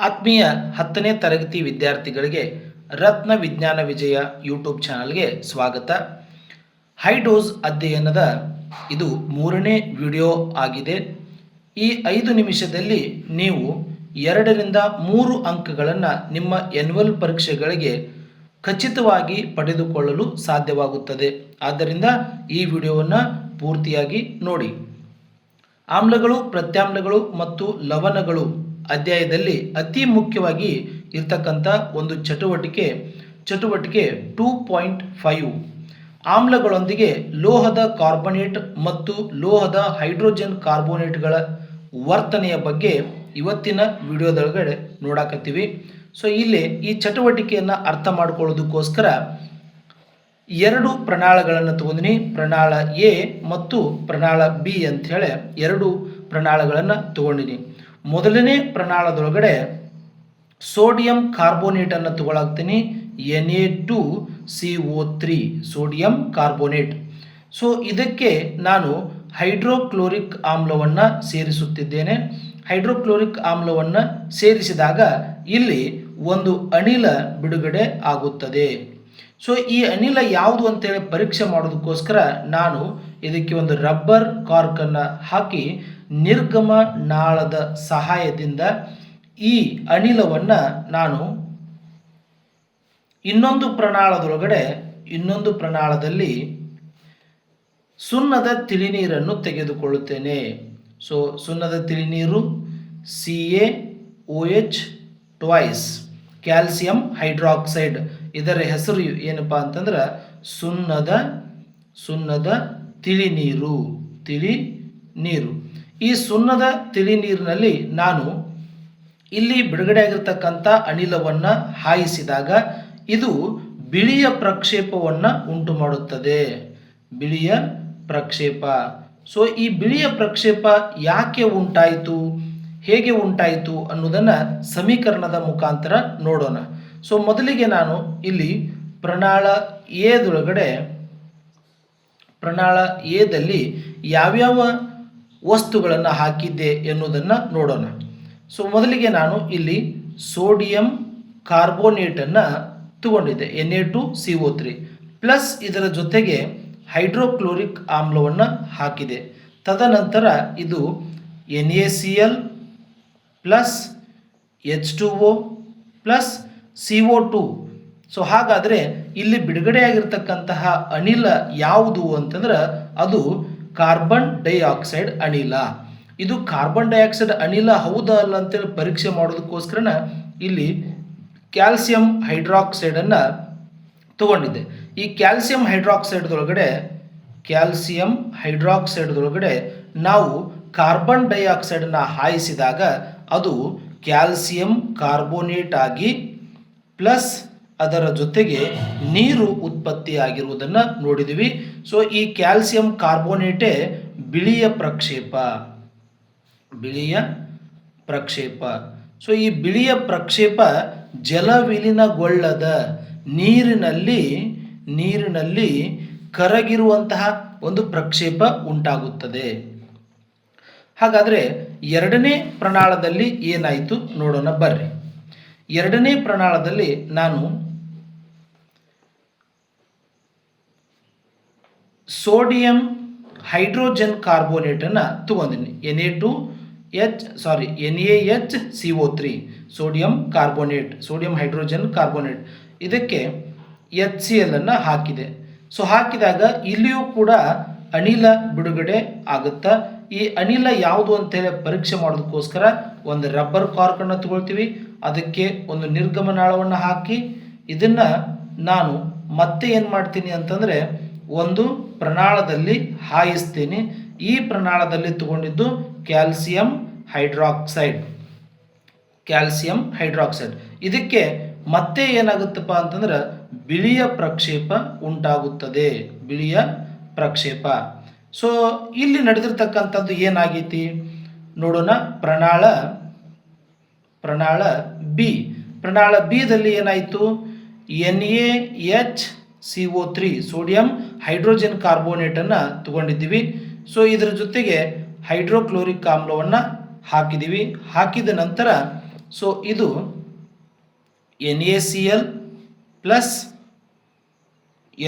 ಆತ್ಮೀಯ 10ನೇ ತರಗತಿ ವಿದ್ಯಾರ್ಥಿಗಳಿಗೆ ರತ್ನ ವಿಜ್ಞಾನ ವಿಜಯ ಯೂಟ್ಯೂಬ್ ಚಾನಲ್ಗೆ ಸ್ವಾಗತ. ಹೈ ಡೋಸ್ ಅಧ್ಯಯನದ ಇದು 3ನೇ ವಿಡಿಯೋ ಆಗಿದೆ. ಈ 5 ನಿಮಿಷದಲ್ಲಿ ನೀವು 2ರಿಂದ 3 ಅಂಕಗಳನ್ನು ನಿಮ್ಮ ಎನ್ಯುವಲ್ ಪರೀಕ್ಷೆಗಳಿಗೆ ಖಚಿತವಾಗಿ ಪಡೆದುಕೊಳ್ಳಲು ಸಾಧ್ಯವಾಗುತ್ತದೆ. ಆದ್ದರಿಂದ ಈ ವಿಡಿಯೋವನ್ನು ಪೂರ್ತಿಯಾಗಿ ನೋಡಿ. ಆಮ್ಲಗಳು, ಪ್ರತ್ಯಾಮ್ಲಗಳು ಮತ್ತು ಲವಣಗಳು ಅಧ್ಯಾಯದಲ್ಲಿ ಅತಿ ಮುಖ್ಯವಾಗಿ ಇರ್ತಕ್ಕಂಥ ಒಂದು ಚಟುವಟಿಕೆ 2.5 ಆಮ್ಲಗಳೊಂದಿಗೆ ಲೋಹದ ಕಾರ್ಬೊನೇಟ್ ಮತ್ತು ಲೋಹದ ಹೈಡ್ರೋಜನ್ ಕಾರ್ಬೋನೇಟ್ಗಳ ವರ್ತನೆಯ ಬಗ್ಗೆ ಇವತ್ತಿನ ವಿಡಿಯೋದೊಳಗಡೆ ನೋಡಾಕತ್ತೀವಿ. ಸೊ ಇಲ್ಲಿ ಈ ಚಟುವಟಿಕೆಯನ್ನು ಅರ್ಥ ಮಾಡ್ಕೊಳ್ಳೋದಕ್ಕೋಸ್ಕರ 2 ಪ್ರಣಾಳಗಳನ್ನು ತಗೊಂಡಿನಿ. ಪ್ರಣಾಳ ಎ ಮತ್ತು ಪ್ರಣಾಳ ಬಿ ಅಂಥೇಳಿ 2 ಪ್ರಣಾಳಗಳನ್ನು ತಗೊಂಡಿನಿ. ಮೊದಲನೇ ಪ್ರಣಾಳದೊಳಗಡೆ ಸೋಡಿಯಂ ಕಾರ್ಬೋನೇಟನ್ನು ತಗೊಳಾಗ್ತೀನಿ, Na2CO3 ಸೋಡಿಯಂ ಕಾರ್ಬೋನೇಟ್. ಸೊ ಇದಕ್ಕೆ ನಾನು ಹೈಡ್ರೋಕ್ಲೋರಿಕ್ ಆಮ್ಲವನ್ನು ಸೇರಿಸುತ್ತಿದ್ದೇನೆ. ಹೈಡ್ರೋಕ್ಲೋರಿಕ್ ಆಮ್ಲವನ್ನು ಸೇರಿಸಿದಾಗ ಇಲ್ಲಿ ಒಂದು ಅನಿಲ ಬಿಡುಗಡೆ ಆಗುತ್ತದೆ. ಸೊ ಈ ಅನಿಲ ಯಾವುದು ಅಂತೇಳಿ ಪರೀಕ್ಷೆ ಮಾಡೋದಕ್ಕೋಸ್ಕರ ನಾನು ಇದಕ್ಕೆ ಒಂದು ರಬ್ಬರ್ ಕಾರ್ಕನ್ನು ಹಾಕಿ ನಿರ್ಗಮ ನಾಳದ ಸಹಾಯದಿಂದ ಈ ಅನಿಲವನ್ನು ನಾನು ಇನ್ನೊಂದು ಪ್ರಣಾಳದಲ್ಲಿ ಸುಣ್ಣದ ತಿಳಿನೀರನ್ನು ತೆಗೆದುಕೊಳ್ಳುತ್ತೇನೆ. ಸೊ ಸುಣ್ಣದ ತಿಳಿನೀರು CaOH ಟ್ವೈಸ್ ಕ್ಯಾಲ್ಸಿಯಂ ಹೈಡ್ರಾಕ್ಸೈಡ್, ಇದರ ಹೆಸರು ಏನಪ್ಪ ಅಂತಂದ್ರೆ ಸುಣ್ಣದ ತಿಳಿನೀರು. ಈ ಸುಣ್ಣದ ತಿಳಿನೀರಿನಲ್ಲಿ ನಾನು ಇಲ್ಲಿ ಬಿಡುಗಡೆ ಆಗಿರ್ತಕ್ಕಂಥ ಅನಿಲವನ್ನು ಹಾಯಿಸಿದಾಗ ಇದು ಬಿಳಿಯ ಪ್ರಕ್ಷೇಪವನ್ನು ಉಂಟು ಮಾಡುತ್ತದೆ. ಬಿಳಿಯ ಪ್ರಕ್ಷೇಪ. ಸೊ ಈ ಬಿಳಿಯ ಪ್ರಕ್ಷೇಪ ಯಾಕೆ ಉಂಟಾಯಿತು, ಹೇಗೆ ಉಂಟಾಯಿತು ಅನ್ನೋದನ್ನು ಸಮೀಕರಣದ ಮುಖಾಂತರ ನೋಡೋಣ. ಸೊ ಮೊದಲಿಗೆ ನಾನು ಇಲ್ಲಿ ಪ್ರಣಾಳ ಎದಲ್ಲಿ ಯಾವ್ಯಾವ ವಸ್ತುಗಳನ್ನು ಹಾಕಿದ್ದೆ ಎನ್ನುವುದನ್ನು ನೋಡೋಣ. ಸೊ ಮೊದಲಿಗೆ ನಾನು ಇಲ್ಲಿ ಸೋಡಿಯಂ ಕಾರ್ಬೋನೇಟನ್ನು ತಗೊಂಡಿದ್ದೆ, Na2CO3 ಪ್ಲಸ್ ಇದರ ಜೊತೆಗೆ ಹೈಡ್ರೋಕ್ಲೋರಿಕ್ ಆಮ್ಲವನ್ನು ಹಾಕಿದೆ. ತದನಂತರ ಇದು NaCl plus H2O plus CO2. So ಹಾಗಾದರೆ ಇಲ್ಲಿ ಬಿಡುಗಡೆಯಾಗಿರ್ತಕ್ಕಂತಹ ಅನಿಲ ಯಾವುದು ಅಂತಂದ್ರೆ ಅದು ಕಾರ್ಬನ್ ಡೈಆಕ್ಸೈಡ್ ಅನಿಲ. ಇದು ಕಾರ್ಬನ್ ಡೈಆಕ್ಸೈಡ್ ಅನಿಲ ಹೌದಾ ಅಲ್ಲ ಅಂತೇಳಿ ಪರೀಕ್ಷೆ ಮಾಡೋದಕ್ಕೋಸ್ಕರ ಇಲ್ಲಿ ಕ್ಯಾಲ್ಸಿಯಂ ಹೈಡ್ರಾಕ್ಸೈಡನ್ನು ತಗೊಂಡಿದ್ದೆ. ಈ ಕ್ಯಾಲ್ಸಿಯಂ ಹೈಡ್ರಾಕ್ಸೈಡ್ದೊಳಗಡೆ ನಾವು ಕಾರ್ಬನ್ ಡೈಆಕ್ಸೈಡನ್ನು ಹಾಯಿಸಿದಾಗ ಅದು ಕ್ಯಾಲ್ಸಿಯಂ ಕಾರ್ಬೋನೇಟ್ ಆಗಿ ಪ್ಲಸ್ ಅದರ ಜೊತೆಗೆ ನೀರು ಉತ್ಪತ್ತಿಯಾಗಿರುವುದನ್ನು ನೋಡಿದ್ವಿ. ಸೊ ಈ ಕ್ಯಾಲ್ಸಿಯಂ ಕಾರ್ಬೋನೇಟೇ ಬಿಳಿಯ ಪ್ರಕ್ಷೇಪ. ಸೊ ಈ ಬಿಳಿಯ ಪ್ರಕ್ಷೇಪ ಜಲವಿಲೀನಗೊಳ್ಳದ ನೀರಿನಲ್ಲಿ ಕರಗಿರುವಂತಹ ಒಂದು ಪ್ರಕ್ಷೇಪ ಉಂಟಾಗುತ್ತದೆ. ಹಾಗಾದರೆ 2ನೇ ಪ್ರಣಾಳದಲ್ಲಿ ಏನಾಯಿತು ನೋಡೋಣ ಬರ್ರಿ. 2ನೇ ಪ್ರಣಾಳದಲ್ಲಿ ನಾನು ಸೋಡಿಯಂ ಹೈಡ್ರೋಜನ್ ಕಾರ್ಬೋನೇಟನ್ನು ತಗೊಂಡಿನಿ, NaHCO3 ಸೋಡಿಯಂ ಹೈಡ್ರೋಜನ್ ಕಾರ್ಬೋನೇಟ್. ಇದಕ್ಕೆ HCl ಅನ್ನು ಹಾಕಿದೆ. ಸೊ ಹಾಕಿದಾಗ ಇಲ್ಲಿಯೂ ಕೂಡ ಅನಿಲ ಬಿಡುಗಡೆ ಆಗುತ್ತಾ. ಈ ಅನಿಲ ಯಾವುದು ಅಂತೇಳಿ ಪರೀಕ್ಷೆ ಮಾಡೋದಕ್ಕೋಸ್ಕರ ಒಂದು ರಬ್ಬರ್ ಕಾರ್ಕನ್ನು ತಗೊಳ್ತೀವಿ, ಅದಕ್ಕೆ ಒಂದು ನಿರ್ಗಮನಾಳವನ್ನು ಹಾಕಿ ಇದನ್ನು ನಾನು ಮತ್ತೆ ಏನು ಮಾಡ್ತೀನಿ ಅಂತಂದರೆ ಒಂದು ಪ್ರಣಾಳದಲ್ಲಿ ಹಾಯಿಸ್ತೀನಿ. ಈ ಪ್ರಣಾಳದಲ್ಲಿ ತಗೊಂಡಿದ್ದು ಕ್ಯಾಲ್ಸಿಯಂ ಹೈಡ್ರಾಕ್ಸೈಡ್. ಇದಕ್ಕೆ ಮತ್ತೆ ಏನಾಗುತ್ತಪ್ಪ ಅಂತಂದ್ರೆ ಬಿಳಿಯ ಪ್ರಕ್ಷೇಪ ಉಂಟಾಗುತ್ತದೆ. ಸೊ ಇಲ್ಲಿ ನಡೆದಿರ್ತಕ್ಕಂಥದ್ದು ಏನಾಗೈತಿ ನೋಡೋಣ. ಪ್ರಣಾಳ ಬಿದಲ್ಲಿ ಏನಾಯಿತು, NaHCO3 ಸೋಡಿಯಂ ಹೈಡ್ರೋಜನ್ ಕಾರ್ಬೋನೇಟನ್ನು ತಗೊಂಡಿದ್ದೀವಿ. ಸೊ ಇದರ ಜೊತೆಗೆ ಹೈಡ್ರೋಕ್ಲೋರಿಕ್ ಆಮ್ಲವನ್ನು ಹಾಕಿದ್ದೀವಿ. ಹಾಕಿದ ನಂತರ ಸೊ ಇದು NaCl plus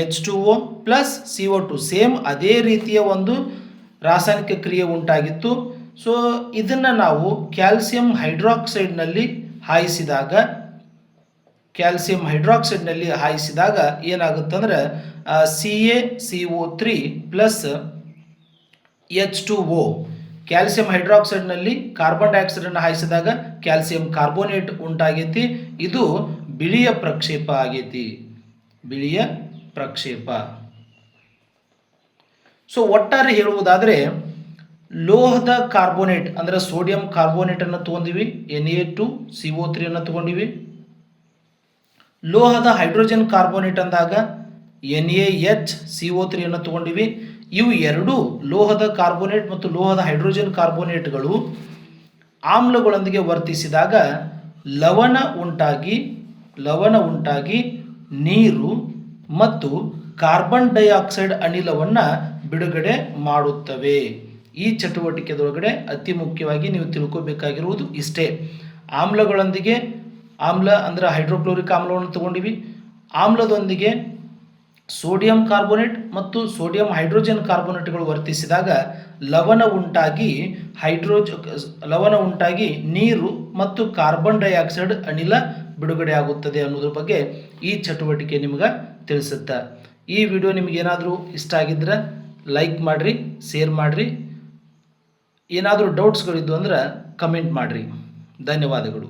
H2O plus CO2 same ಅದೇ ರೀತಿಯ ಒಂದು ರಾಸಾಯನಿಕ ಕ್ರಿಯೆ ಉಂಟಾಗಿತ್ತು. ಸೊ ಇದನ್ನು ನಾವು ಕ್ಯಾಲ್ಸಿಯಂ ಹೈಡ್ರಾಕ್ಸೈಡ್ನಲ್ಲಿ ಹಾಯಿಸಿದಾಗ ಏನಾಗುತ್ತಂದ್ರೆ CaCO3 ಪ್ಲಸ್ H2O, ಕ್ಯಾಲ್ಸಿಯಂ ಹೈಡ್ರಾಕ್ಸೈಡ್ನಲ್ಲಿ ಕಾರ್ಬನ್ ಡೈಆಕ್ಸೈಡನ್ನು ಹಾಯಿಸಿದಾಗ ಕ್ಯಾಲ್ಸಿಯಂ ಕಾರ್ಬೋನೇಟ್ ಉಂಟಾಗೈತಿ. ಇದು ಬಿಳಿಯ ಪ್ರಕ್ಷೇಪ ಆಗೈತಿ, ಬಿಳಿಯ ಪ್ರಕ್ಷೇಪ. ಸೊ ಒಟ್ಟಾರೆ ಹೇಳುವುದಾದರೆ ಲೋಹದ ಕಾರ್ಬೋನೇಟ್ ಅಂದರೆ ಸೋಡಿಯಂ ಕಾರ್ಬೋನೇಟನ್ನು ತಗೊಂಡಿವಿ, Na2CO3 ಅನ್ನು ತಗೊಂಡಿವಿ. ಲೋಹದ ಹೈಡ್ರೋಜನ್ ಕಾರ್ಬೋನೇಟ್ ಅಂದಾಗ NaHCO3 ಅನ್ನು ತಗೊಂಡಿವಿ. ಇವು ಎರಡು ಲೋಹದ ಕಾರ್ಬೋನೇಟ್ ಮತ್ತು ಲೋಹದ ಹೈಡ್ರೋಜನ್ ಕಾರ್ಬೋನೇಟ್ಗಳು ಆಮ್ಲಗಳೊಂದಿಗೆ ವರ್ತಿಸಿದಾಗ ಲವಣ ಉಂಟಾಗಿ ನೀರು ಮತ್ತು ಕಾರ್ಬನ್ ಡೈಆಕ್ಸೈಡ್ ಅನಿಲವನ್ನು ಬಿಡುಗಡೆ ಮಾಡುತ್ತವೆ. ಈ ಚಟುವಟಿಕೆದೊಳಗಡೆ ಅತಿ ಮುಖ್ಯವಾಗಿ ನೀವು ತಿಳ್ಕೋಬೇಕಾಗಿರುವುದು ಇಷ್ಟೇ. ಆಮ್ಲಗಳೊಂದಿಗೆ ಆಮ್ಲ ಅಂದರೆ ಹೈಡ್ರೋಕ್ಲೋರಿಕ್ ಆಮ್ಲವನ್ನು ತಗೊಂಡಿವಿ. ಆಮ್ಲದೊಂದಿಗೆ ಸೋಡಿಯಂ ಕಾರ್ಬೋನೇಟ್ ಮತ್ತು ಸೋಡಿಯಂ ಹೈಡ್ರೋಜನ್ ಕಾರ್ಬೋನೇಟ್ಗಳು ವರ್ತಿಸಿದಾಗ ಲವಣ ಉಂಟಾಗಿ ನೀರು ಮತ್ತು ಕಾರ್ಬನ್ ಡೈಆಕ್ಸೈಡ್ ಅನಿಲ ಬಿಡುಗಡೆ ಆಗುತ್ತದೆ ಅನ್ನೋದ್ರ ಬಗ್ಗೆ ಈ ಚಟುವಟಿಕೆ ನಿಮಗೆ ತಿಳಿಸುತ್ತೆ. ಈ ವಿಡಿಯೋ ನಿಮಗೇನಾದರೂ ಇಷ್ಟ ಆಗಿದ್ರೆ ಲೈಕ್ ಮಾಡಿರಿ, ಶೇರ್ ಮಾಡಿರಿ. ಏನಾದರೂ ಡೌಟ್ಸ್ಗಳಿದ್ದು ಅಂದ್ರೆ ಕಮೆಂಟ್ ಮಾಡಿರಿ. ಧನ್ಯವಾದಗಳು.